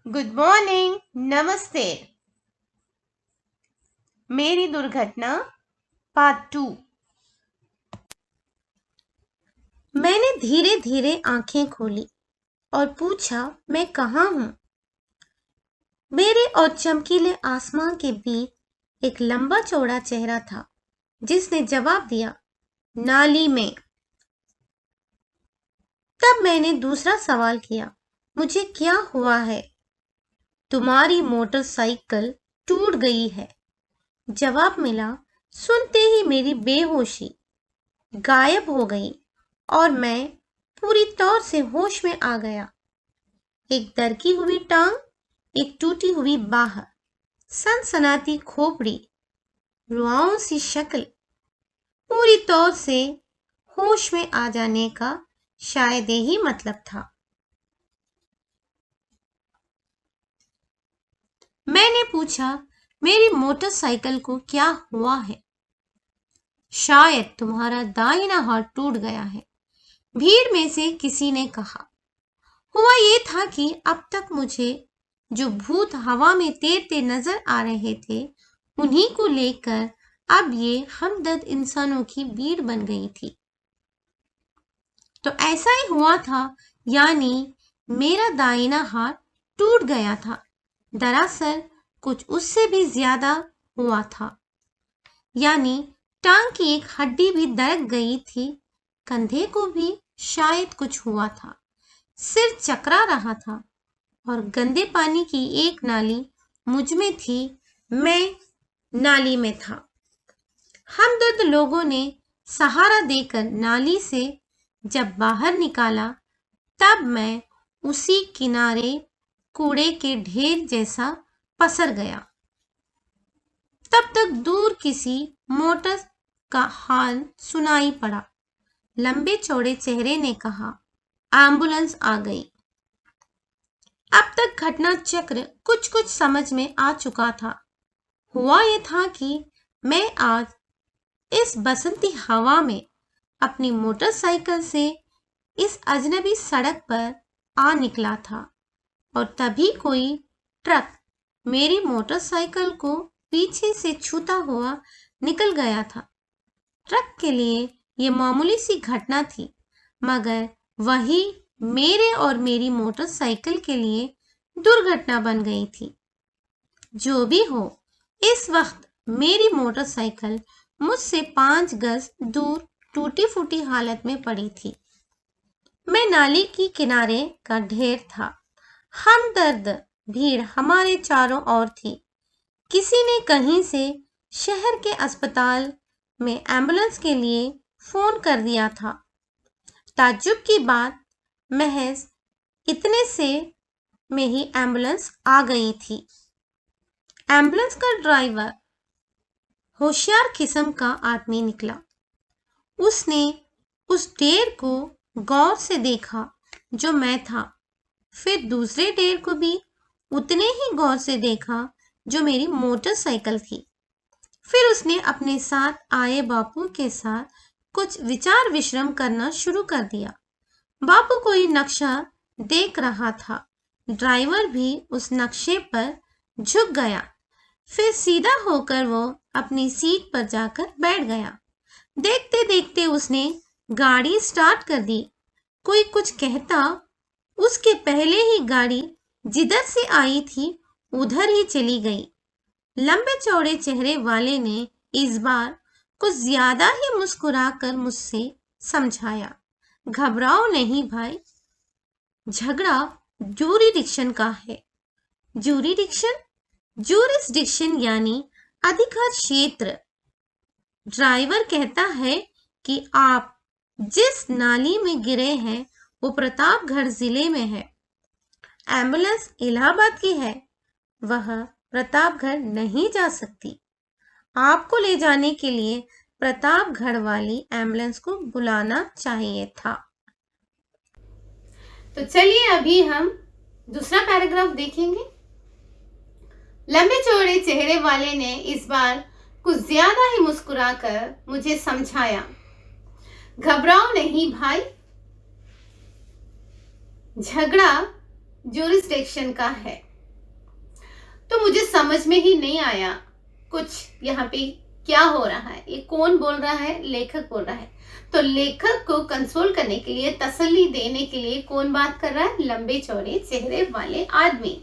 Good morning. नमस्ते। मेरी दुर्घटना पार्ट 2। मैंने धीरे धीरे आंखें खोली और पूछा, मैं कहाँ हूँ? मेरे और चमकीले आसमां के बीच एक लंबा चौड़ा चेहरा था जिसने जवाब दिया, नाली में। तब मैंने दूसरा सवाल किया, मुझे क्या हुआ है? तुम्हारी मोटरसाइकिल टूट गई है, जवाब मिला। सुनते ही मेरी बेहोशी गायब हो गई और मैं पूरी तौर से होश में आ गया। एक दरकी हुई टांग, एक टूटी हुई बाह, सनसनाती खोपड़ी, रुआओं सी शक्ल, पूरी तौर से होश में आ जाने का शायद यही मतलब था। मैंने पूछा, मेरी मोटरसाइकिल को क्या हुआ है? शायद तुम्हारा दाहिना हाथ टूट गया है, भीड़ में से किसी ने कहा। हुआ ये था कि अब तक मुझे जो भूत हवा में तैरते नजर आ रहे थे, उन्हीं को लेकर अब ये हमदर्द इंसानों की भीड़ बन गई थी। तो ऐसा ही हुआ था, यानी मेरा दाहिना हाथ टूट गया था। दरअसल कुछ उससे भी ज्यादा हुआ था, यानी टांग की एक हड्डी भी दरक गई थी, कंधे को भी शायद कुछ हुआ था, सिर चकरा रहा था और गंदे पानी की एक नाली मुझ में थी, मैं नाली में था। हमदर्द लोगों ने सहारा देकर नाली से जब बाहर निकाला, तब मैं उसी किनारे कूड़े के ढेर जैसा पसर गया। तब तक दूर किसी मोटर का हॉर्न सुनाई पड़ा। लंबे चौड़े चेहरे ने कहा, एम्बुलेंस आ गई। अब तक घटना चक्र कुछ कुछ समझ में आ चुका था। हुआ ये था कि मैं आज इस बसंती हवा में अपनी मोटरसाइकिल से इस अजनबी सड़क पर आ निकला था और तभी कोई ट्रक मेरी मोटरसाइकिल को पीछे से छूता हुआ निकल गया था। ट्रक के लिए ये मामूली सी घटना थी, मगर वही मेरे और मेरी मोटरसाइकिल के लिए दुर्घटना बन गई थी। जो भी हो, इस वक्त मेरी मोटरसाइकिल मुझसे 5 गज दूर टूटी फूटी हालत में पड़ी थी। मैं नाली की किनारे का ढेर था। हमदर्द भीड़ हमारे चारों ओर थी। किसी ने कहीं से शहर के अस्पताल में एम्बुलेंस के लिए फोन कर दिया था। ताज्जुब की बात, महज इतने से में ही एम्बुलेंस आ गई थी। एम्बुलेंस का ड्राइवर होशियार किस्म का आदमी निकला। उसने उस ढेर को गौर से देखा जो मैं था, फिर दूसरे ढेर को भी उतने ही गौर से देखा जो मेरी मोटरसाइकिल थी। फिर उसने अपने साथ आए बापू के साथ कुछ विचार विश्रम करना शुरू कर दिया। बापू कोई नक्शा देख रहा था। ड्राइवर भी उस नक्शे पर झुक गया। फिर सीधा होकर वो अपनी सीट पर जाकर बैठ गया। देखते देखते उसने गाड़ी स्टार्ट कर दी। कोई कुछ कहता, उसके पहले ही गाड़ी जिधर से आई थी उधर ही चली गई। लंबे चौड़े चेहरे वाले ने इस बार कुछ ज्यादा ही मुस्कुराकर मुझसे समझाया, घबराओ नहीं भाई, झगड़ा जूरिडिक्शन का है। जूरिडिक्शन? जूरिसडिक्शन यानी अधिकार क्षेत्र। ड्राइवर कहता है कि आप जिस नाली में गिरे हैं वो प्रतापगढ़ जिले में है। एम्बुलेंस इलाहाबाद की है, वह प्रतापगढ़ नहीं जा सकती। आपको ले जाने के लिए प्रतापगढ़ वाली एम्बुलेंस को बुलाना चाहिए था। तो चलिए अभी हम दूसरा पैराग्राफ देखेंगे। लंबे चौड़े चेहरे वाले ने इस बार कुछ ज्यादा ही मुस्कुराकर मुझे समझाया, घबराओ नहीं भाई, झगड़ा जूरिसडिक्शन का है। तो मुझे समझ में ही नहीं आया कुछ यहाँ पे क्या हो रहा है। ये कौन बोल रहा है? लेखक बोल रहा है। तो लेखक को कंसोल करने के लिए, तसल्ली देने के लिए कौन बात कर रहा है? लंबे चौड़े चेहरे वाले आदमी।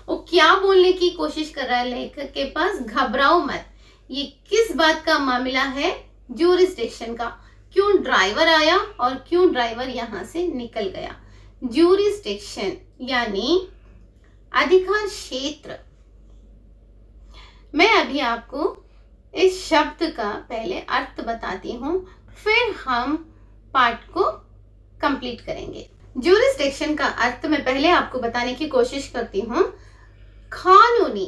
वो क्या बोलने की कोशिश कर रहा है लेखक के पास? घबराओ मत। ये किस बात का मामला है? ज्यूरिसडिक्शन का। क्यों ड्राइवर आया और क्यों ड्राइवर यहां से निकल गया? ज्यूरिसडिक्शन यानी अधिकार क्षेत्र। मैं अभी आपको इस शब्द का पहले अर्थ बताती हूं, फिर हम पार्ट को कंप्लीट करेंगे। ज्यूरिसडिक्शन का अर्थ मैं पहले आपको बताने की कोशिश करती हूं। कानूनी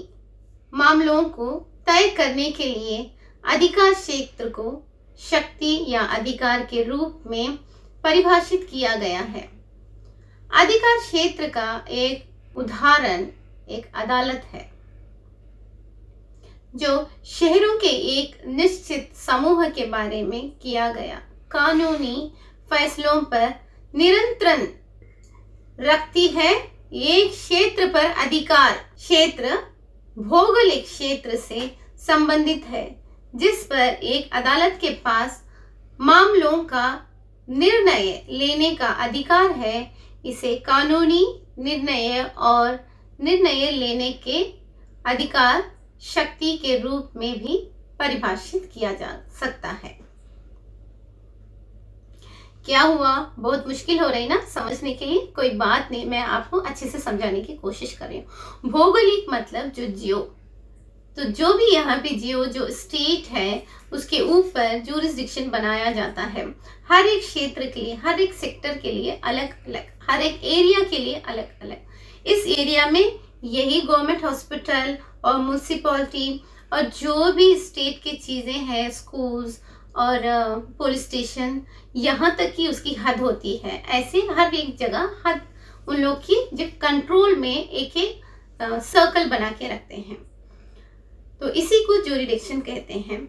मामलों को तय करने के लिए अधिकार क्षेत्र को शक्ति या अधिकार के रूप में परिभाषित किया गया है। अधिकार क्षेत्र का एक उदाहरण एक अदालत है, जो शहरों के एक निश्चित समूह के बारे में किया गया कानूनी फैसलों पर नियंत्रण रखती है। एक क्षेत्र पर अधिकार क्षेत्र भौगोलिक क्षेत्र से संबंधित है, जिस पर एक अदालत के पास मामलों का निर्णय लेने का अधिकार है। इसे कानूनी निर्णय और निर्णय लेने के अधिकार शक्ति के रूप में भी परिभाषित किया जा सकता है। क्या हुआ? बहुत मुश्किल हो रही ना समझने के लिए? कोई बात नहीं, मैं आपको अच्छे से समझाने की कोशिश कर रही हूँ। भौगोलिक मतलब जो जियो, तो जो भी यहाँ पे जियो जो स्टेट है उसके ऊपर ज्यूरिसडिक्शन बनाया जाता है। हर एक क्षेत्र के लिए, हर एक सेक्टर के लिए अलग अलग, हर एक एरिया के लिए अलग अलग। इस एरिया में यही गवर्नमेंट हॉस्पिटल और म्यूनिसिपैलिटी और जो भी स्टेट की चीजें हैं, स्कूल्स और पुलिस स्टेशन, यहाँ तक की उसकी हद होती है। ऐसे हर एक जगह हद उन लोग की जो कंट्रोल में एक एक सर्कल बना के रखते हैं, तो इसी को ज्यूरिसडिक्शन कहते हैं।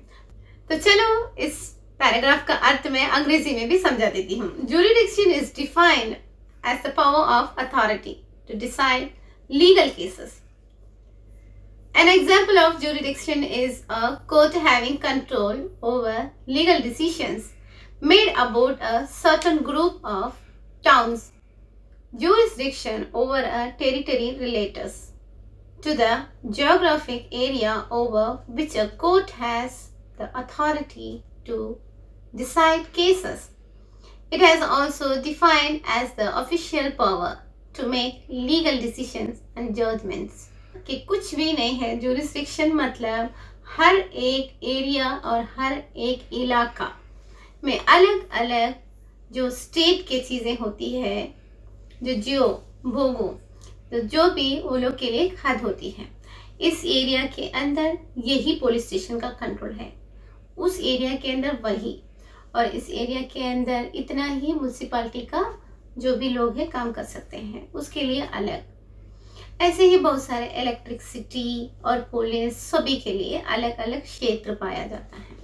तो चलो इस पैराग्राफ का अर्थ मैं अंग्रेजी में भी समझा देती हूँ। Jurisdiction is defined as the power of authority to decide legal cases. An example of jurisdiction is a court having control over legal decisions made about a certain group of towns. Jurisdiction over a territory relates to the geographic area over which a court has the authority to decide cases. It has also defined as the official power to make legal decisions and judgments. कि कुछ भी नहीं है। Jurisdiction मतलब हर एक area और हर एक इलाका में अलग अलग जो स्टेट के चीजें होती है, जो जियो भोगो, तो जो भी वो लोग के लिए हद होती है। इस एरिया के अंदर यही पुलिस स्टेशन का कंट्रोल है, उस एरिया के अंदर वही, और इस एरिया के अंदर इतना ही म्यूनिसिपैलिटी का जो भी लोग हैं काम कर सकते हैं, उसके लिए अलग। ऐसे ही बहुत सारे इलेक्ट्रिसिटी और पुलिस सभी के लिए अलग अलग क्षेत्र पाया जाता है।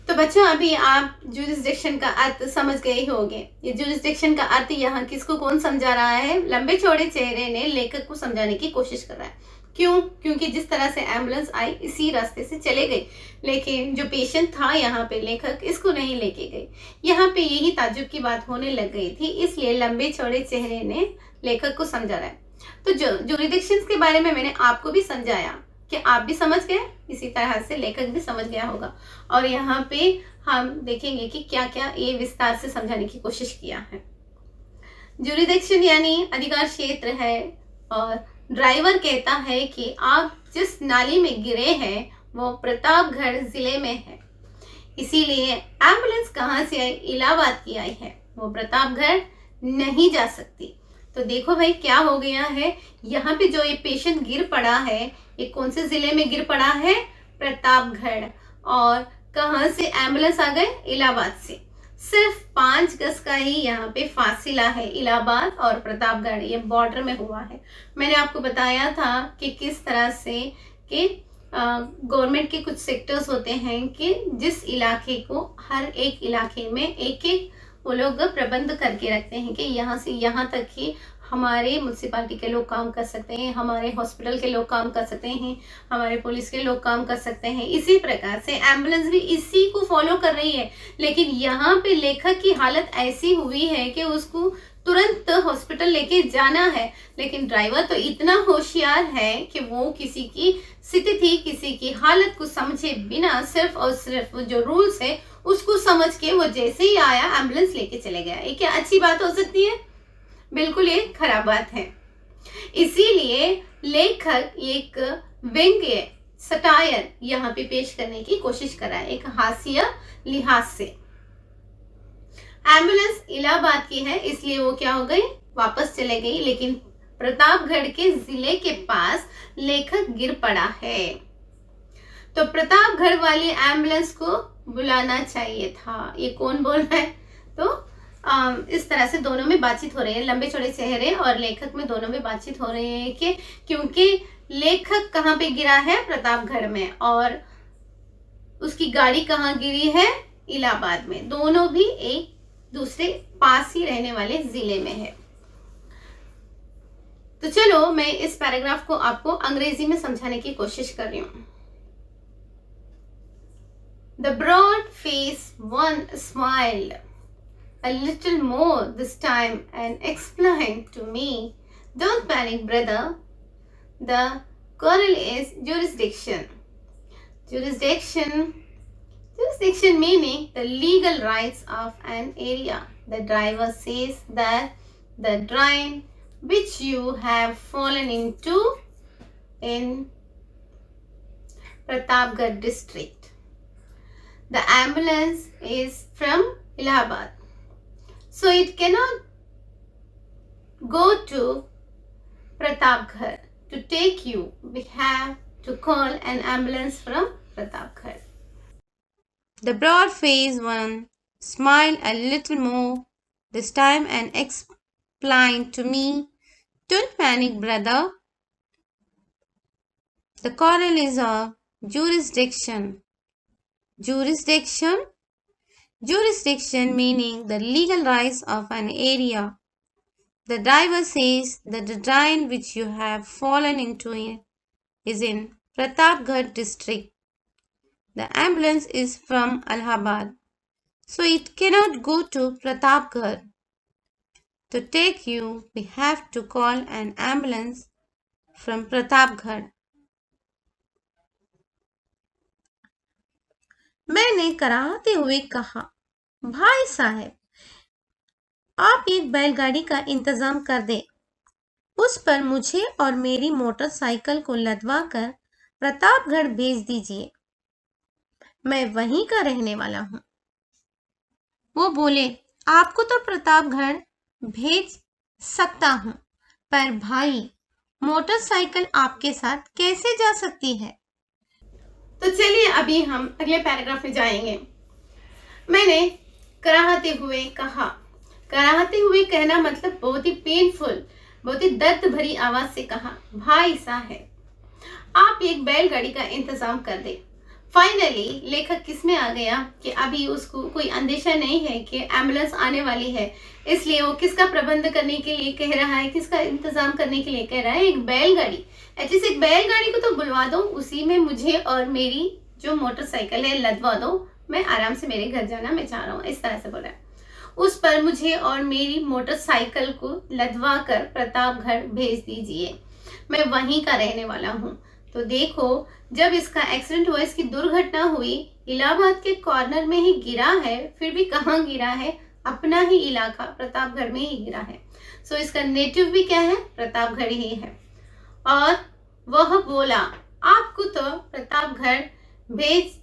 तो बच्चों अभी आप ज्यूरिसडिक्शन का अर्थ समझ गए होंगे। ये ज्यूरिसडिक्शन का अर्थ यहाँ किसको कौन समझा रहा है? लंबे चौड़े चेहरे ने लेखक को समझाने की कोशिश कर रहा है। क्यों? क्योंकि जिस तरह से एम्बुलेंस आई इसी रास्ते से चले गई, लेकिन जो पेशेंट था यहाँ पे लेखक इसको नहीं लेके गई। यहाँ पे यही ताज्जुब की बात होने लग गई थी, इसलिए लंबे चौड़े चेहरे ने लेखक को समझा रहा है। तो ज्यूरिसडिक्शन के बारे में मैंने आपको भी समझाया कि आप भी समझ गए, इसी तरह से लेखक भी समझ गया होगा। और यहाँ पे हम देखेंगे कि क्या क्या ये विस्तार से समझाने की कोशिश किया है। ज्यूरिसडिक्शन यानी अधिकार क्षेत्र है, और ड्राइवर कहता है कि आप जिस नाली में गिरे हैं वो प्रतापगढ़ जिले में है, इसीलिए एम्बुलेंस कहाँ से आई? इलाहाबाद की आई है, वो प्रतापगढ़ नहीं जा सकती। तो देखो भाई क्या हो गया है, यहाँ पे जो ये पेशेंट गिर पड़ा है ये कौन से जिले में गिर पड़ा है? प्रतापगढ़। और कहाँ से एम्बुलेंस आ गए? इलाहाबाद से। सिर्फ 5 गज का ही यहाँ पे फासिला है, इलाहाबाद और प्रतापगढ़, ये बॉर्डर में हुआ है। मैंने आपको बताया था कि किस तरह से कि गवर्नमेंट के कुछ सेक्टर्स होते हैं कि जिस इलाके को, हर एक इलाके में एक एक वो लोग प्रबंध करके रखते हैं कि यहाँ से यहाँ तक ही हमारे म्यूनसिपालिटी के लोग काम कर सकते हैं, हमारे हॉस्पिटल के लोग काम कर सकते हैं, हमारे पुलिस के लोग काम कर सकते हैं। इसी प्रकार से एम्बुलेंस भी इसी को फॉलो कर रही है। लेकिन यहाँ पे लेखक की हालत ऐसी हुई है कि उसको तुरंत हॉस्पिटल लेके जाना है, लेकिन ड्राइवर तो इतना होशियार है कि वो किसी की स्थिति, किसी की हालत को समझे बिना सिर्फ और सिर्फ जो रूल्स है उसको समझ के वो जैसे ही आया एम्बुलेंस लेके चले गया। ये क्या अच्छी बात हो सकती है? बिल्कुल ये खराब बात है। इसीलिए लेखक एक व्यंग्य, सटायर यहाँ पे पेश करने की कोशिश करा है, एक हास्य लिहाज से। एम्बुलेंस इलाहाबाद की है, इसलिए वो क्या हो गई, वापस चले गई। लेकिन प्रतापगढ़ के जिले के पास लेखक गिर पड़ा है, तो प्रतापगढ़ वाली एम्बुलेंस को बुलाना चाहिए था। ये कौन बोल रहा है? तो इस तरह से दोनों में बातचीत हो रही है, लंबे चौड़े चेहरे और लेखक में दोनों में बातचीत हो रही है कि क्योंकि लेखक कहाँ पे गिरा है, प्रतापगढ़ में, और उसकी गाड़ी कहाँ गिरी है, इलाहाबाद में। दोनों भी एक दूसरे पास ही रहने वाले जिले में है। तो चलो मैं इस पैराग्राफ को आपको अंग्रेजी में समझाने की कोशिश कर रही हूँ। The broad face one smiled a little more this time and explained to me, "Don't panic, brother. The quarrel is jurisdiction. Jurisdiction meaning the legal rights of an area. The driver says that the drain which you have fallen into in Pratapgarh district. The ambulance is from Allahabad, so it cannot go to Pratapgarh. To take you, we have to call an ambulance from Pratapgarh." The broad-faced one smiled a little more this time and explained to me, "Don't panic, brother. The quarrel is of jurisdiction. Jurisdiction meaning the legal rights of an area. The driver says that the drain which you have fallen into is in Pratapgarh district. The ambulance is from Allahabad, so it cannot go to Pratapgarh. To take you, we have to call an ambulance from Pratapgarh. मैंने कराहते हुए कहा, "भाई साहब, आप एक बैलगाड़ी का इंतजाम कर दे, उस पर मुझे और मेरी मोटरसाइकिल को लदवा कर प्रतापगढ़ भेज दीजिए। मैं वहीं का रहने वाला हूँ।" वो बोले, "आपको तो प्रतापगढ़ भेज सकता हूँ, पर भाई, मोटरसाइकिल आपके साथ कैसे जा सकती है?" तो चलिए अभी हम अगले पैराग्राफ में जाएंगे। मैंने कराहते हुए कहा, कराहते हुए कहना मतलब बहुत ही पेनफुल, बहुत ही दर्द भरी आवाज से कहा, "भाई साहब, आप एक बैलगाड़ी का इंतजाम कर दे।" फाइनली लेखक किसमें आ गया कि अभी उसको कोई अंदेशा नहीं है कि एम्बुलेंस आने वाली है, इसलिए वो किसका प्रबंध करने के लिए कह रहा है, किसका इंतजाम करने के लिए कह रहा है, एक बैलगाड़ी। एटलीस्ट एक बैलगाड़ी को तो बुलवा दो, उसी में मुझे और मेरी जो मोटरसाइकिल है लदवा दो, मैं आराम से मेरे घर जाना मैं चाह रहा हूँ, इस तरह से बोला है। उस पर मुझे और मेरी मोटरसाइकिल को लदवा कर प्रतापगढ़ भेज दीजिए, मैं वहीं का रहने वाला हूँ। तो देखो, जब इसका एक्सीडेंट हुआ, इसकी दुर्घटना हुई, इलाहाबाद के कॉर्नर में ही गिरा है, फिर भी कहाँ गिरा है, अपना ही इलाका प्रतापगढ़ में ही गिरा है। सो इसका नेटिव भी क्या है, प्रतापगढ़ ही है। और वह बोला, "आपको तो प्रतापगढ़ भेज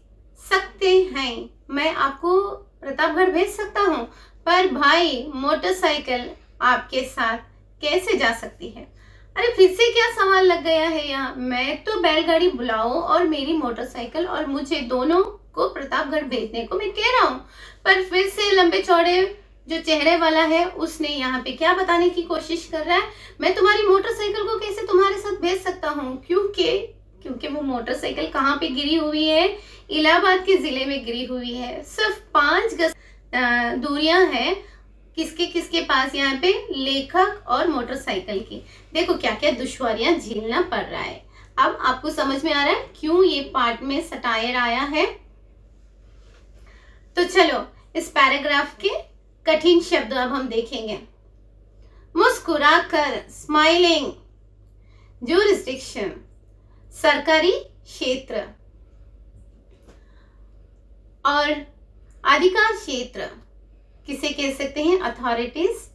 सकते हैं, मैं आपको प्रतापगढ़ भेज सकता हूँ, पर भाई मोटरसाइकिल आपके साथ कैसे जा सकती है?" अरे फिर से क्या सवाल लग गया है यहाँ? मैं तो बैलगाड़ी बुलाओ और मेरी मोटरसाइकिल और मुझे दोनों को प्रतापगढ़ भेजने को मैं कह रहा हूँ, पर फिर से लंबे चौड़े जो चेहरे वाला है उसने यहाँ पे क्या बताने की कोशिश कर रहा है, "मैं तुम्हारी मोटरसाइकिल को कैसे तुम्हारे साथ भेज सकता हूँ?" क्योंकि वो मोटरसाइकिल कहाँ पे गिरी हुई है, इलाहाबाद के जिले में गिरी हुई है। सिर्फ 5 गज दूरियां हैं किसके किसके पास यहाँ पे, लेखक और मोटरसाइकिल की। देखो क्या क्या दुश्वारियां झेलना पड़ रहा है। अब आपको समझ में आ रहा है क्यों ये पार्ट में सटायर आया है। तो चलो इस पैराग्राफ के कठिन शब्द अब हम देखेंगे। मुस्कुराकर, स्माइलिंग, ज्यूरिसडिक्शन, सरकारी क्षेत्र, और अधिकार क्षेत्र किसे कह सकते हैं, अथॉरिटीज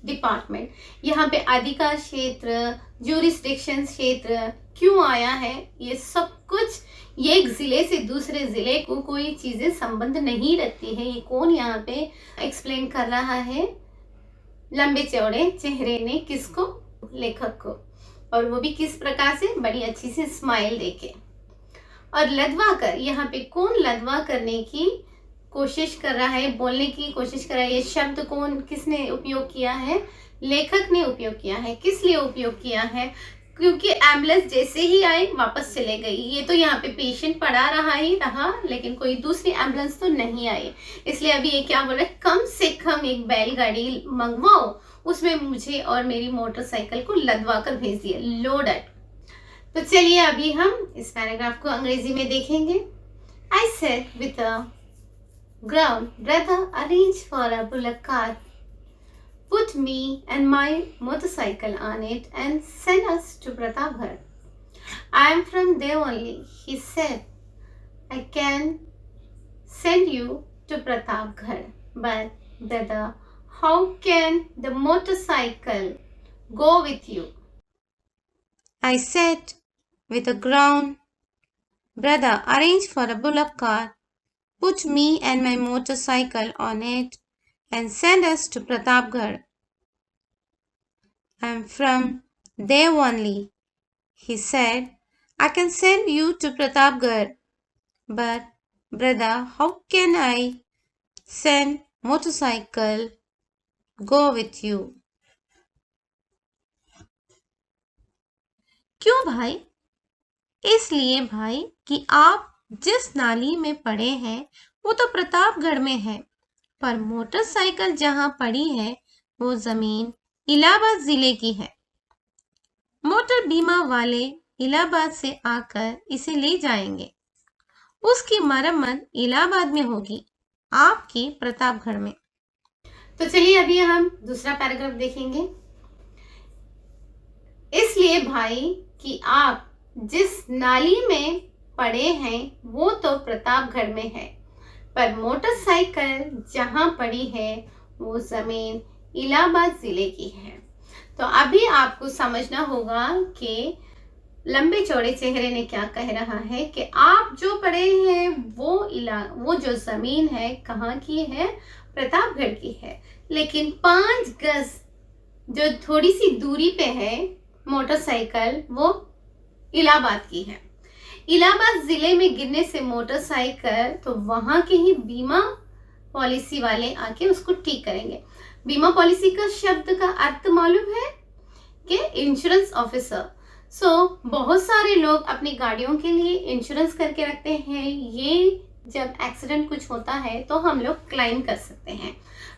डिपार्टमेंट। यहाँ पे अधिकार क्षेत्र, ज्यूरिसडिक्शन क्षेत्र क्यों आया है, ये सब कुछ, ये एक जिले से दूसरे जिले को कोई चीजें संबंध नहीं रखती है। ये कौन यहाँ पे एक्सप्लेन कर रहा है, लंबे चौड़े चेहरे ने, किसको, लेखक को, और वो भी किस प्रकार से, बड़ी अच्छी सी स्माइल देके। और लदवा कर, यहाँ पे कौन लदवा करने की कोशिश कर रहा है, बोलने की कोशिश कर रहा है, ये शब्द कौन, किसने उपयोग किया है, लेखक ने उपयोग किया है। किस लिए उपयोग किया है, क्योंकि एम्बुलेंस जैसे ही आई वापस चले गई। ये तो यहाँ पे पेशेंट पड़ा रहा ही रहा, लेकिन कोई दूसरी एम्बुलेंस तो नहीं आई, इसलिए अभी ये क्या बोल रहा है, कम से कम एक बैलगाड़ी मंगवाओ, उसमें मुझे और मेरी मोटरसाइकिल को लदवा कर भेज दिए, लोडेड। तो चलिए अभी हम इस पैराग्राफ को अंग्रेजी में देखेंगे। I said with a groan, brother, arrange for a bullock cart, put me and my motorcycle on it and send us to Pratapgarh. I am from there only, he said. I can send you to Pratapgarh, but brother, how can the motorcycle go with you? I said with a groan, brother, arrange for a bullock cart, put me and my motorcycle on it, and send us to Pratapgarh. I am from there only, he said. I can send you to Pratapgarh, but brother, how can I send motorcycle go with you? क्यों भाई? इसलिए भाई कि आप जिस नाली में पड़े हैं वो तो प्रतापगढ़ में है, पर मोटरसाइकिल जहां पड़ी है वो जमीन इलाहाबाद जिले की है। मोटर बीमा वाले इलाहाबाद से आकर इसे ले जाएंगे। उसकी मरम्मत इलाहाबाद में होगी, आपकी प्रतापगढ़ में। तो चलिए अभी हम दूसरा पैराग्राफ देखेंगे। इसलिए भाई कि आप जिस नाली में पड़े हैं वो तो प्रतापगढ़ में है, पर मोटरसाइकिल जहां पड़ी है वो जमीन इलाहाबाद जिले की है। तो अभी आपको समझना होगा कि लंबे चौड़े चेहरे ने क्या कह रहा है कि आप जो पड़े हैं वो जो जमीन है कहाँ की है, प्रतापगढ़ की है, लेकिन 5 गज जो थोड़ी सी दूरी पे है मोटरसाइकिल वो इलाहाबाद की है। इलाहाबाद जिले में गिरने से मोटरसाइकिल तो वहां के ही बीमा पॉलिसी वाले आके उसको ठीक करेंगे। बीमा पॉलिसी का शब्द का अर्थ मालूम है कि इंश्योरेंस ऑफिसर। बहुत सारे लोग अपनी गाड़ियों के लिए इंश्योरेंस करके रखते हैं, ये जब एक्सीडेंट कुछ होता है तो हम लोग क्लेम कर सकते हैं।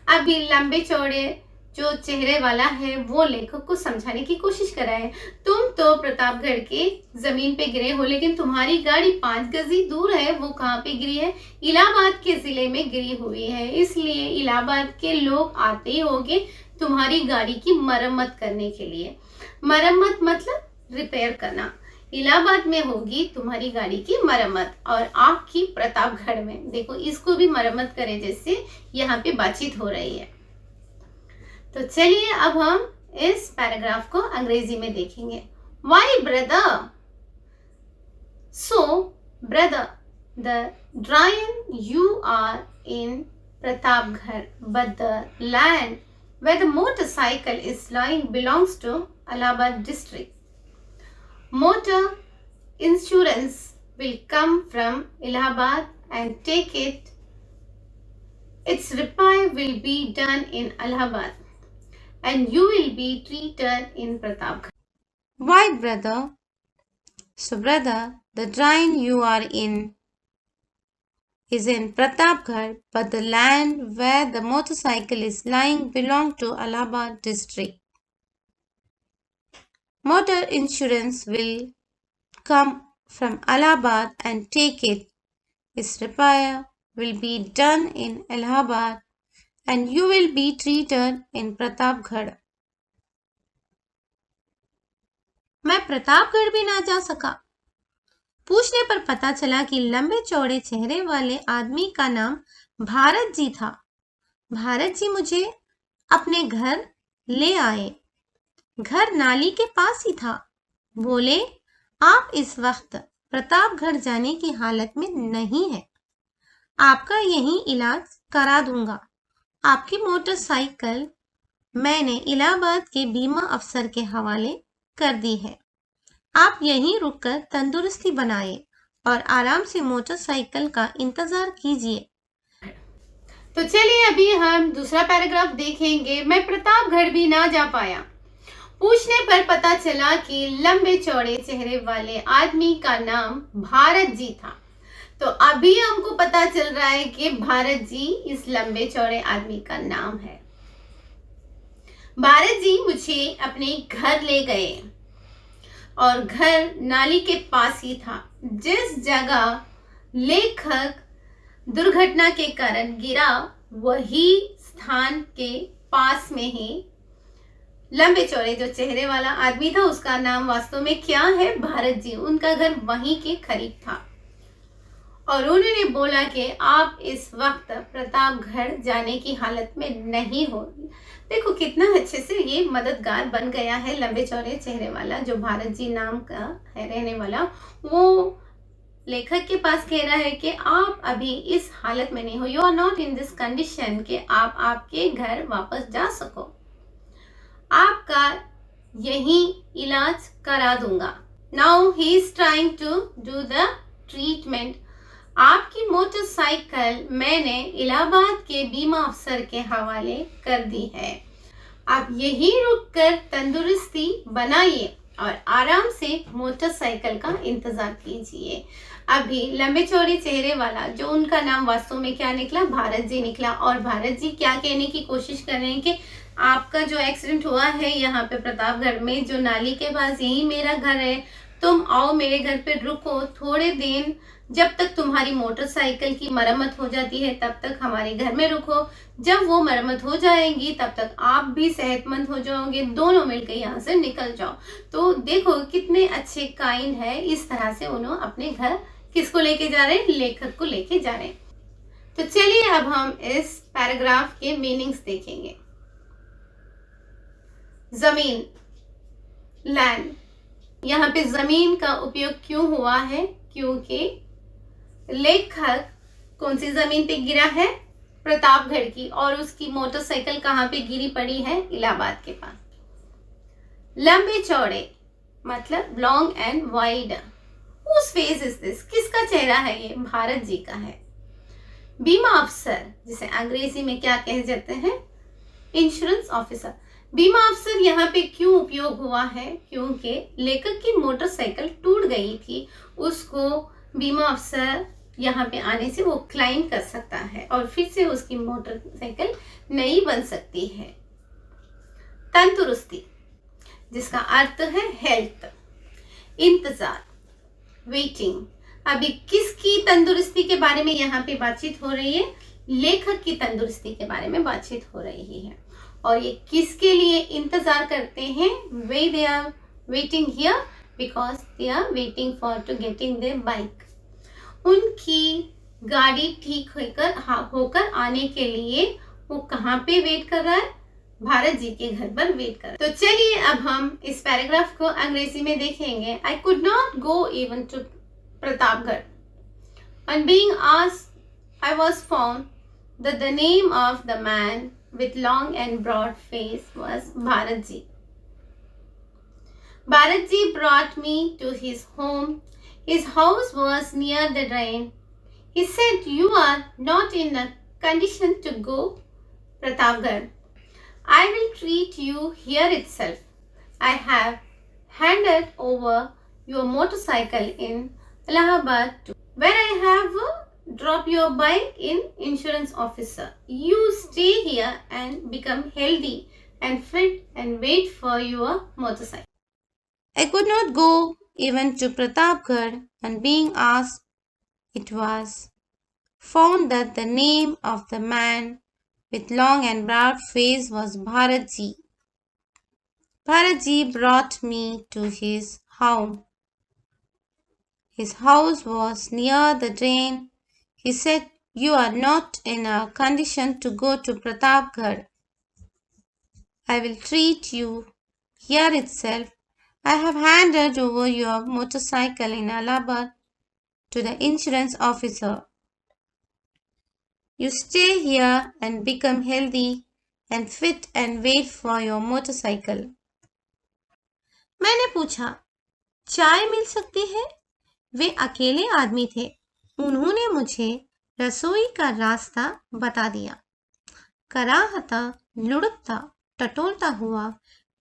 अभी लंबे चौड़े जो चेहरे वाला है वो लेखक को समझाने की कोशिश कर रहा है, तुम तो प्रतापगढ़ के जमीन पे गिरे हो, लेकिन तुम्हारी गाड़ी 5 गज ही दूर है, वो कहाँ पे गिरी है, इलाहाबाद के जिले में गिरी हुई है, इसलिए इलाहाबाद के लोग आते ही होंगे तुम्हारी गाड़ी की मरम्मत करने के लिए। मरम्मत मतलब रिपेयर करना। इलाहाबाद में होगी तुम्हारी गाड़ी की मरम्मत और आपकी प्रतापगढ़ में। देखो इसको भी मरम्मत करें जैसे यहाँ पे बातचीत हो रही है। तो चलिए अब हम इस पैराग्राफ को अंग्रेजी में देखेंगे। Why brother? So brother, the drain you are in Pratapgarh, but the land where the motorcycle is lying belongs to Allahabad district. Motor insurance will come from Allahabad and take it. Its repair will be done in Allahabad, and you will be treated in Pratapgarh. Why, brother? So, brother, the drain you are in is in Pratapgarh, but the land where the motorcycle is lying belongs to Allahabad district. Motor insurance will come from Allahabad and take it. Its repair will be done in Allahabad and you will be treated in Pratapgarh. मैं प्रतापगढ़ भी ना जा सका। पूछने पर पता चला कि लंबे चौड़े चेहरे वाले आदमी का नाम भारत जी था। भारत जी मुझे अपने घर ले आए। घर नाली के पास ही था। बोले, आप इस वक्त प्रतापगढ़ जाने की हालत में नहीं है। आपका यहीं इलाज करा दूंगा। आपकी मोटरसाइकिल मैंने इलाहाबाद के बीमा अफसर के हवाले कर दी है। आप यहीं रुककर तंदुरुस्ती बनाए और आराम से मोटरसाइकिल का इंतजार कीजिए। तो चलिए अभी हम दूसरा पैराग्राफ देखेंगे। मैं प्रतापगढ़ भी ना जा पाया। पूछने पर पता चला कि लंबे चौड़े चेहरे वाले आदमी का नाम भारत जी था। तो अभी हमको पता चल रहा है कि भारत जी इस लंबे चौड़े आदमी का नाम है। भारत जी मुझे अपने घर ले गए और घर नाली के पास ही था। जिस जगह लेखक दुर्घटना के कारण गिरा वही स्थान के पास में ही लंबे चौड़े जो चेहरे वाला आदमी था उसका नाम वास्तव में क्या है? भारत जी। उनका घर वहीं के करीब था और उन्होंने बोला कि आप इस वक्त प्रतापगढ़ जाने की हालत में नहीं हो। देखो कितना अच्छे से ये मददगार बन गया है। लंबे चौड़े चेहरे वाला जो भारत जी नाम का है रहने वाला, वो लेखक के पास कह रहा है कि आप अभी इस हालत में नहीं हो। You are not in this condition कि आप आपके घर वापस जा सको। आपका यही इलाज करा दूंगा। Now he is trying to do the treatment. आपकी मोटरसाइकिल मैंने इलाहाबाद के बीमा अफसर के हवाले कर दी है। आप यहीं रुककर तंदुरुस्ती बनाइए और आराम से मोटरसाइकिल का इंतजार कीजिए। अभी लंबे चौड़े चेहरे वाला जो उनका नाम वास्तव में क्या निकला? भारत जी निकला। और भारत जी क्या कहने की कोशिश कर रहे हैं कि आपका जो एक्सीडेंट हुआ है यहाँ पे प्रतापगढ़ में जो नाली के पास, यही मेरा घर है। तुम आओ मेरे घर पे रुको थोड़े दिन, जब तक तुम्हारी मोटरसाइकिल की मरम्मत हो जाती है तब तक हमारे घर में रुको। जब वो मरम्मत हो जाएगी तब तक आप भी सेहतमंद हो जाओगे। दोनों मिलकर यहाँ से निकल जाओ। तो देखो कितने अच्छे काइंड है। इस तरह से उन्होंने अपने घर किसको लेके जा रहे हैं? लेखक को लेके जा रहे हैं। तो चलिए अब हम इस पैराग्राफ के मीनिंग्स देखेंगे। जमीन, लैंड। यहाँ पे जमीन का उपयोग क्यों हुआ है? क्योंकि लेखक कौन सी जमीन पे गिरा है? प्रतापगढ़ की। और उसकी मोटरसाइकिल कहाँ पे गिरी पड़ी है? इलाहाबाद के पास। लंबे चौड़े मतलब long and wide. Whose face is this? किसका चेहरा है ये? भारत जी का है। बीमा अफसर, जिसे अंग्रेजी में क्या कहे जाते हैं? Insurance officer. बीमा अफसर यहाँ पे क्यों उपयोग हुआ है? क्योंकि लेखक की मोटरसाइकिल टूट गई थी। उसको बीमा अफसर यहाँ पे आने से वो क्लाइम कर सकता है और फिर से उसकी मोटरसाइकिल नई बन सकती है। तंदुरुस्ती, जिसका अर्थ है हेल्थ। इंतजार, वेटिंग। अभी किसकी तंदुरुस्ती के बारे में यहाँ पे बातचीत हो रही है? लेखक की तंदुरुस्ती के बारे में बातचीत हो रही है। और ये किसके लिए इंतजार करते हैं? वे they are waiting here because they are waiting for to getting their bike. उनकी गाड़ी ठीक होकर आने के लिए वो कहाँ पे वेट कर रहा है? भारत जी के घर पर वेट कर। तो चलिए अब हम इस पैराग्राफ को अंग्रेजी में देखेंगे। I could not go even to Pratapgarh. On being asked, I was found that the name of the man with long and broad face was Bharat Ji. Bharat Ji brought me to his home. His house was near the drain. He said, "You are not in a condition to go Pratapgarh. I will treat you here itself. I have handed over your motorcycle in Allahabad, where I have drop your bike in insurance officer. You stay here and become healthy and fit and wait for your motorcycle. I could not go even to Pratapgarh, and being asked, it was found that the name of the man with long and broad face was Bharatji. Bharatji brought me to his home. His house was near the drain. He said, "You are not in a condition to go to Pratapgarh. I will treat you here itself. I have handed over your motorcycle in Allahabad to the insurance officer. You stay here and become healthy and fit and wait for your motorcycle." मैंने पूछा, चाय मिल सकती है? वे अकेले आदमी थे। उन्होंने मुझे रसोई का रास्ता बता दिया। कराहता, लुढ़कता, टटोलता हुआ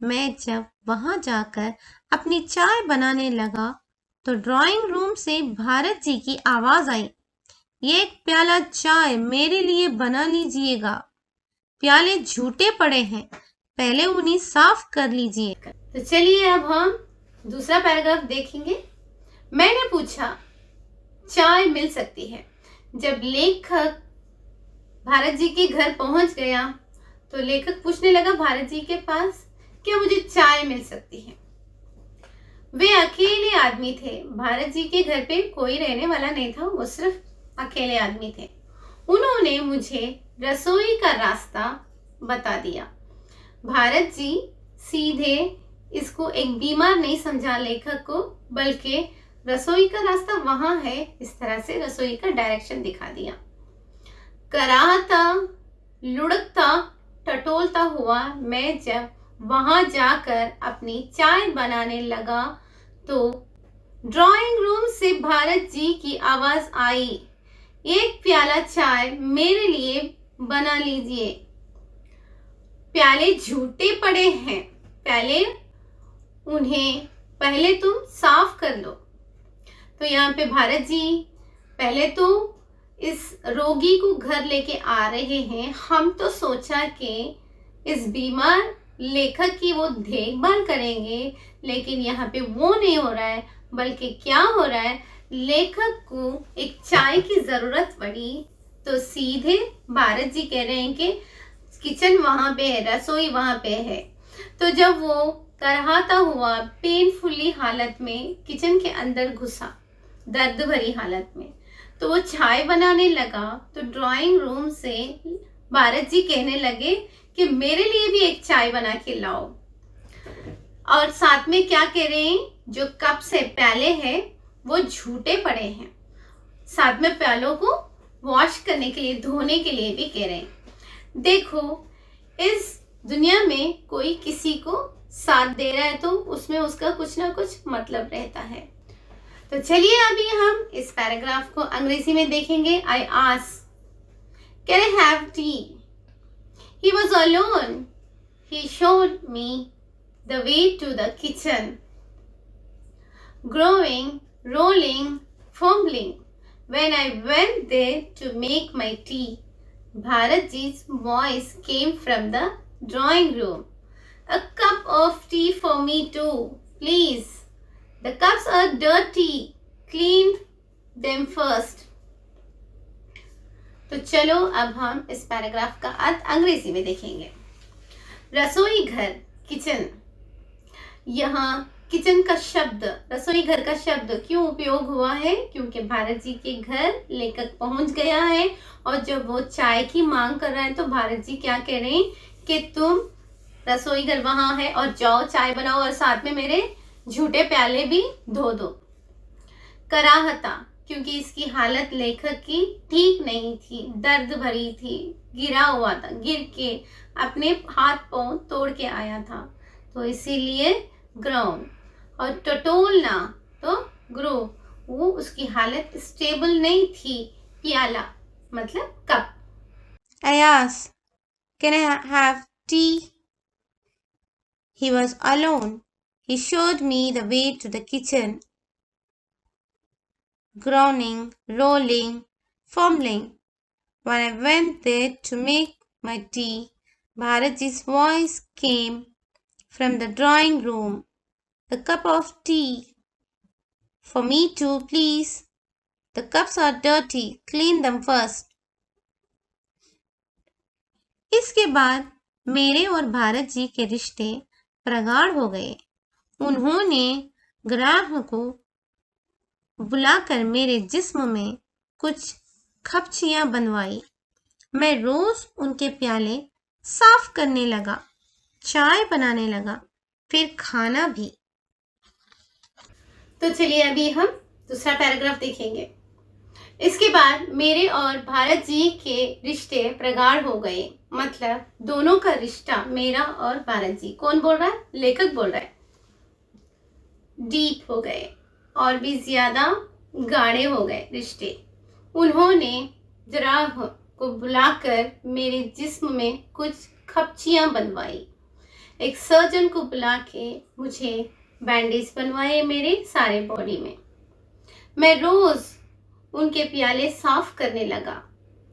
मैं जब वहां जाकर अपनी चाय बनाने लगा तो ड्राइंग रूम से भारत जी की आवाज आई, "एक प्याला चाय मेरे लिए बना लीजिएगा। प्याले झूठे पड़े हैं, पहले उन्हें साफ कर लीजिए।" तो चलिए अब हम दूसरा पैराग्राफ देखेंगे। मैंने पूछा, चाय मिल सकती है। जब लेखक भारत जी के घर पहुंच गया तो लेखक पूछने लगा भारत जी के पास, क्या मुझे चाय मिल सकती है? वे अकेले आदमी थे। भारत जी के घर पे कोई रहने वाला नहीं था, वो सिर्फ अकेले आदमी थे। उन्होंने मुझे रसोई का रास्ता बता दिया। भारत जी सीधे इसको एक बीमार नहीं समझा लेखक को, बल्कि रसोई का रास्ता वहां है, इस तरह से रसोई का डायरेक्शन दिखा दिया। कराहता, लुढ़कता, टटोलता हुआ मैं जब वहां जाकर अपनी चाय बनाने लगा तो ड्राइंग रूम से भारत जी की आवाज आई, "एक प्याला चाय मेरे लिए बना लीजिए। प्याले झूठे पड़े हैं, पहले तुम साफ कर लो।" तो यहाँ पे भारत जी पहले तो इस रोगी को घर लेके आ रहे हैं। हम तो सोचा कि इस बीमार लेखक की वो देखभाल करेंगे, लेकिन यहाँ पे वो नहीं हो रहा है, बल्कि क्या हो रहा है, लेखक को एक चाय की जरूरत पड़ी तो सीधे भारत जी कह रहे हैं कि किचन वहां पे है, रसोई वहां पे है। तो जब वो कराहता हुआ पेनफुली हालत में किचन के अंदर घुसा, दर्द भरी हालत में, तो वो चाय बनाने लगा तो ड्राइंग रूम से भारत जी कहने लगे कि मेरे लिए भी एक चाय बना के लाओ। और साथ में क्या कह रहे हैं, जो कप्स है, प्याले हैं, वो झूठे पड़े हैं। साथ में प्यालों को वॉश करने के लिए, धोने के लिए भी कह रहे हैं। देखो, इस दुनिया में कोई किसी को साथ दे रहा है तो उसमें उसका कुछ ना कुछ मतलब रहता है। तो चलिए अभी हम इस पैराग्राफ को अंग्रेजी में देखेंगे। I asked, "Can I have tea?" He was alone. He showed me the way to the kitchen. Growing, rolling, fumbling. When I went there to make my tea, Bharatji's voice came from the drawing room. "A cup of tea for me too, please. The cups are dirty. Clean them first." तो चलो अब हम इस paragraph का अर्थ अंग्रेजी में देखेंगे। रसोई घर, किचन। यहाँ किचन का शब्द, रसोई घर का शब्द क्यों उपयोग हुआ है? क्योंकि भारत जी के घर लेखक पहुंच गया है और जब वो चाय की मांग कर रहे हैं तो भारत जी क्या कह रहे हैं कि तुम रसोई घर वहां है और जाओ चाय बनाओ और साथ में मेरे झूठे प्याले भी धो दो। कराहता, क्योंकि इसकी हालत लेखक की ठीक नहीं थी, दर्द भरी थी, गिरा हुआ था, गिर के अपने हाथ पांव तोड़ के आया था, तो इसीलिए ग्राउंड। और टटोलना तो ग्रो, वो उसकी हालत स्टेबल नहीं थी। प्याला मतलब cup. I asked, "Can I have tea?" He was alone. He showed me the way to the kitchen. Groaning, rolling, fumbling. When I went there to make my tea, Bharatji's voice came from the drawing room. The cup of tea. For me too, please. The cups are dirty. Clean them first. इसके बाद मेरे और भारत जी के रिश्ते प्रगाढ़ हो गए। उन्होंने ग्राह को बुलाकर मेरे जिस्म में कुछ खपचियां बनवाई। मैं रोज उनके प्याले साफ करने लगा, चाय बनाने लगा, फिर खाना भी। तो चलिए अभी हम दूसरा पैराग्राफ देखेंगे। इसके बाद मेरे और भारत जी के रिश्ते प्रगाढ़ हो गए। मतलब दोनों का रिश्ता, मेरा और भारत जी, कौन बोल रहा है? लेखक बोल रहा है। डीप हो गए और भी ज्यादा गाढ़े हो गए रिश्ते। उन्होंने जराह को बुलाकर मेरे जिस्म में कुछ खपचियां बनवाई। एक सर्जन को बुला के मुझे बैंडेज बनवाए मेरे सारे बॉडी में। मैं रोज उनके प्याले साफ करने लगा,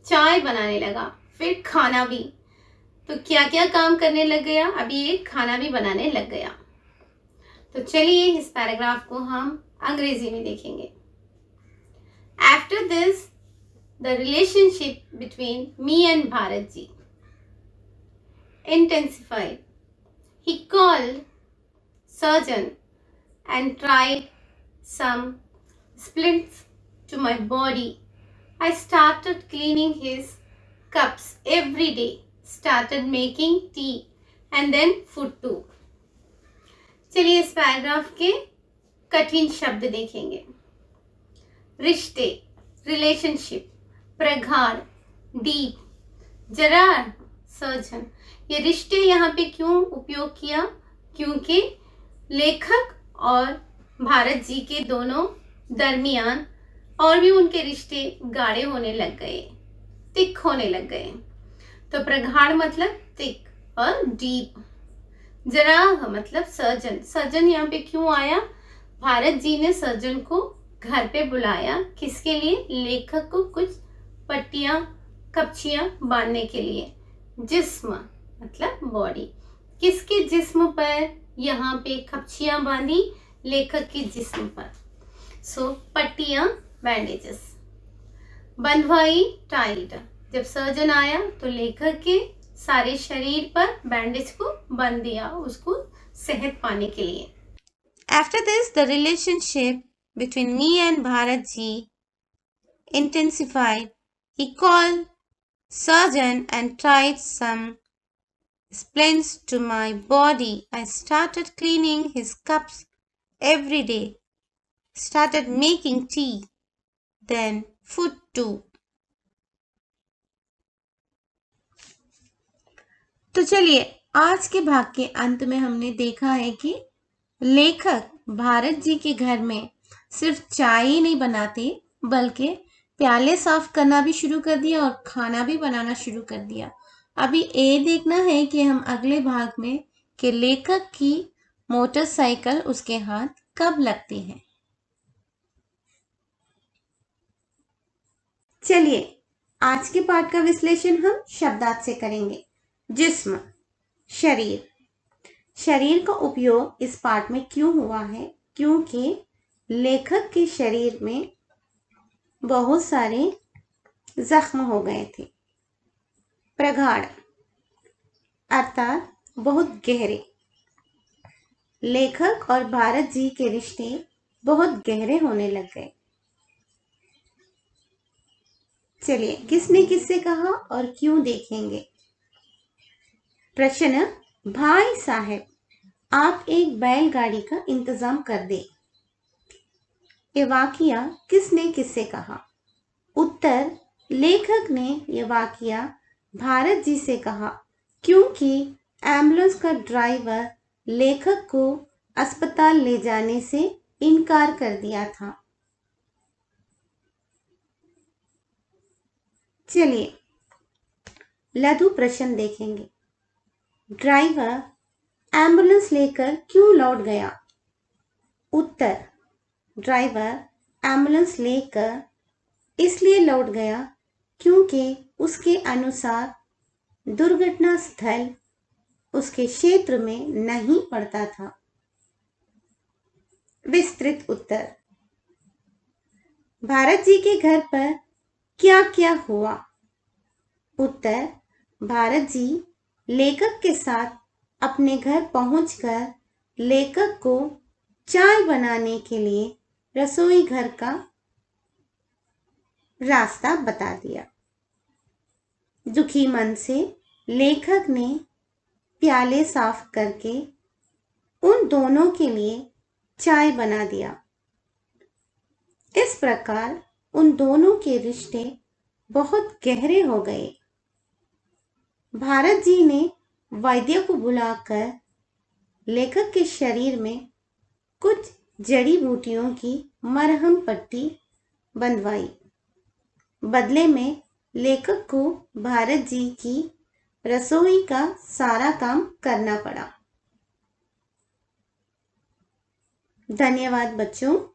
चाय बनाने लगा, फिर खाना भी। तो क्या क्या काम करने लग गया? अभी ये खाना भी बनाने लग गया। तो चलिए इस पैराग्राफ को हम अंग्रेजी में देखेंगे। After this the relationship between me and Bharat ji intensified. He called surgeon and tried some splints to my body. I started cleaning his cups every day, started making tea and then food too. चलिए इस paragraph के कठिन शब्द देखेंगे। रिश्ते, relationship, प्रगाढ़, deep, Zarar, surgeon. ये रिश्ते यहाँ पे क्यों उपयोग किया? क्योंकि लेखक और भारत जी के दोनों दरमियान और भी उनके रिश्ते गाढ़े होने लग गए, तिक होने लग गए। तो प्रगाढ़ मतलब तिक और डीप। जराह मतलब सर्जन। सर्जन यहाँ पे क्यों आया? भारत जी ने सर्जन को घर पे बुलाया। किसके लिए? लेखक को कुछ पट्टियां, कपचियां बांधने के लिए। जिस्म मतलब बॉडी। किसके जिस्म पर यहाँ पे कपचियां बांधी? लेखक के जिस्म पर। सो पट्टियां, बैंडेजेस। बंधवाई, टाइड। जब सर्जन आया तो लेखक के सारे शरीर पर बैंडेज को बंध दिया, उसको सेहत पाने के लिए। After this, the relationship between me and Bharat ji intensified. He called surgeon and tried some splints to my body. I started cleaning his cups every day, started making tea, then food too. तो चलिए आज के भाग के अंत में हमने देखा है कि लेखक भारत जी के घर में सिर्फ चाय ही नहीं बनाते बल्कि प्याले साफ करना भी शुरू कर दिया और खाना भी बनाना शुरू कर दिया। अभी ये देखना है कि हम अगले भाग में कि लेखक की मोटरसाइकिल उसके हाथ कब लगती है। चलिए आज के पाठ का विश्लेषण हम शब्दार्थ से करेंगे। जिस्म, शरीर। शरीर का उपयोग इस पाठ में क्यों हुआ है? क्योंकि लेखक के शरीर में बहुत सारे जख्म हो गए थे। प्रगाढ़ अर्थात बहुत गहरे। लेखक और भारत जी के रिश्ते बहुत गहरे होने लग गए। चलिए किसने किससे कहा और क्यों देखेंगे। प्रश्न, भाई साहब आप एक बैलगाड़ी का इंतजाम कर दे। ये वाकया किसने किससे कहा? उत्तर, लेखक ने ये वाकया भारत जी से कहा क्योंकि एम्बुलेंस का ड्राइवर लेखक को अस्पताल ले जाने से इनकार कर दिया था। चलिए लघु प्रश्न देखेंगे। ड्राइवर एम्बुलेंस लेकर क्यों लौट गया? उत्तर, ड्राइवर एम्बुलेंस लेकर इसलिए लौट गया क्योंकि उसके अनुसार दुर्घटना स्थल उसके क्षेत्र में नहीं पड़ता था। विस्तृत उत्तर। भारत जी के घर पर क्या क्या हुआ? उत्तर। भारत जी लेखक के साथ अपने घर पहुंचकर लेखक को चाय बनाने के लिए रसोई घर का रास्ता बता दिया। दुखी मन से लेखक ने प्याले साफ करके उन दोनों के लिए चाय बना दिया। इस प्रकार उन दोनों के रिश्ते बहुत गहरे हो गए। भारत जी ने वैद्य को बुलाकर लेखक के शरीर में कुछ जड़ी बूटियों की मरहम पट्टी बंधवाई। बदले में लेखक को भारत जी की रसोई का सारा काम करना पड़ा। धन्यवाद बच्चों।